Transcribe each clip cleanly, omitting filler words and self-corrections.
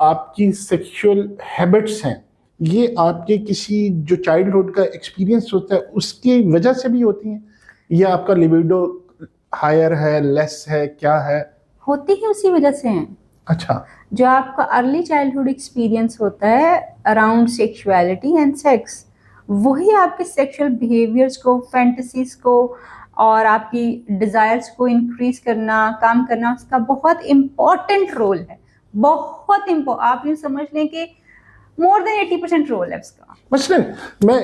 आपकी sexual habits हैं, ये आपके किसी जो चाइल्डहुड का एक्सपीरियंस होता है उसकी वजह से भी होती हैं, या आपका लिबिडो हायर है, लेस है, क्या है? होती ही उसी वजह से हैं। अच्छा। जो आपका अर्ली चाइल्डहुड एक्सपीरियंस होता है अराउंड सेक्सुअलिटी एंड सेक्स, वही आपके सेक्सुअल बिहेवियर्स को, फैंटेसीज को और आपकी डिजायर्स को इंक्रीज करना, काम करना, उसका बहुत इम्पोर्टेंट रोल है। बहुत इम्पोर्टेंट, आप यूँ समझ लें कि मोर देन 80% रोल है उसका। मसलन मैं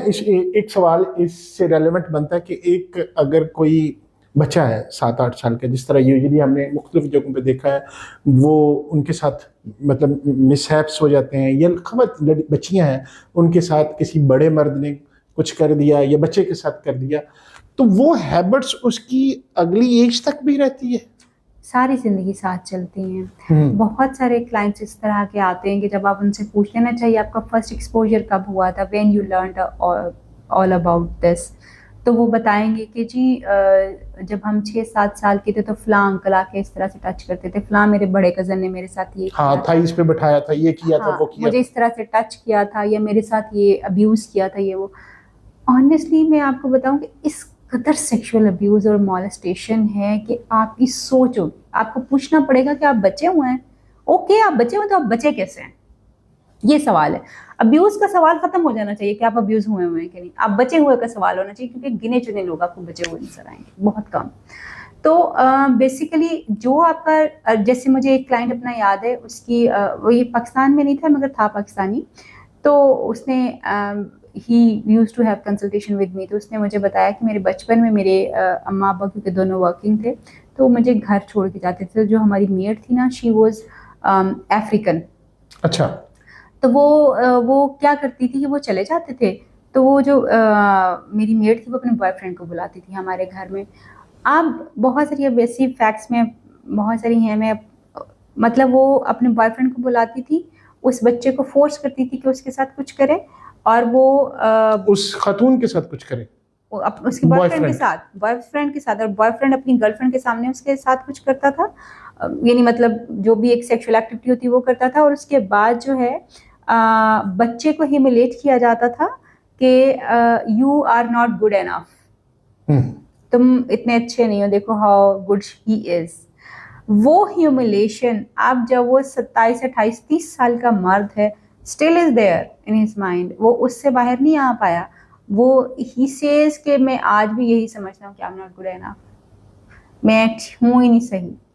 एक सवाल इससे रेलेवेंट बनता है कि एक अगर कोई बच्चा है 7-8 साल का, जिस तरह यूजुअली हमने मुख्तलिफ जगहों पे देखा है, वो उनके साथ मतलब मिसहैप्स हो जाते हैं, या खबर बच्चियां हैं उनके साथ किसी बड़े मर्द ने कुछ कर दिया या बच्चे के साथ कर दिया, तो वो हैबिट्स उसकी अगली एज तक भी रहती है। सारी जिंदगी साथ चलती हैं। बहुत सारे क्लाइंट्स इस तरह के आते हैं कि जब आप उनसे पूछ लेना चाहिए आपका फर्स्ट एक्सपोजर कब हुआ था, when you learned all about this, तो वो बताएंगे कि जी जब हम 6-7 साल के थे तो फलां अंकल आके इस तरह से टच करते थे, फलां मेरे बड़े कजन ने मेरे साथ ये हाँ, किया था था, इस पे बैठाया था, ये किया था, हाँ वो किया मुझे था। इस तरह से टच किया था, या मेरे साथ ये अब्यूज किया था, ये वो। ऑनेस्टली मैं आपको बताऊं कि इस कदर सेक्सुअल अब्यूज और मॉलेस्टेशन है कि आपकी सोच होगी, आपको पूछना पड़ेगा कि आप बचे हुए हैं। ओके, आप बचे हुए तो आप बचे कैसे हैं, ये सवाल है। अब्यूज का सवाल खत्म हो जाना चाहिए कि आप अब्यूज हुए हुए हैं कि नहीं, आप बचे हुए का सवाल होना चाहिए, क्योंकि गिने चुने लोग आपको बचे हुए नजर आएंगे, बहुत कम। तो बेसिकली जो आपका जैसे मुझे एक क्लाइंट अपना याद है, उसकी वो ये पाकिस्तान में नहीं था मगर था पाकिस्तानी, तो उसने ही use to have consultation with me, तो उसने मुझे बताया कि मेरे बचपन में मेरे अम्मा अब्बा क्योंकि दोनों वर्किंग थे, तो मुझे घर छोड़ के जाते थे। जो हमारी मेड थी ना, शी वॉज अफ्रीकन। अच्छा। तो वो क्या करती थी कि वो चले जाते थे, तो वो जो मेरी मेड थी वो अपने बॉयफ्रेंड को बुलाती थी हमारे घर में। अब बहुत सारी अब ऐसी फैक्ट्स में बहुत सारी हैं, मैं मतलब वो अपने बॉयफ्रेंड को बुलाती थी, उस बच्चे को फोर्स करती थी कि उसके साथ कुछ करे, और वो उस खातून के साथ कुछ करे, उसके बॉयफ्रेंड के बॉयफ्रेंड? साथ, और बॉयफ्रेंड अपनी गर्लफ्रेंड के सामने उसके साथ कुछ करता था, यानी मतलब जो भी एक सेक्सुअल एक्टिविटी होती है वो करता था। और उसके बाद जो है बच्चे को ह्यूमिलेट किया जाता था कि you are not good enough, तुम इतने अच्छे नहीं हो, देखो हाउ गुड ही इज। वो ह्यूमिलेशन, आप जब वो 27, 28, 30 साल का मर्द है, still is there in his mind, वो उससे बाहर नहीं आ पाया। वो ही सेज कि मैं आज भी यही समझता हूँ कि I am not good enough, मैं हूँ ही नहीं सही।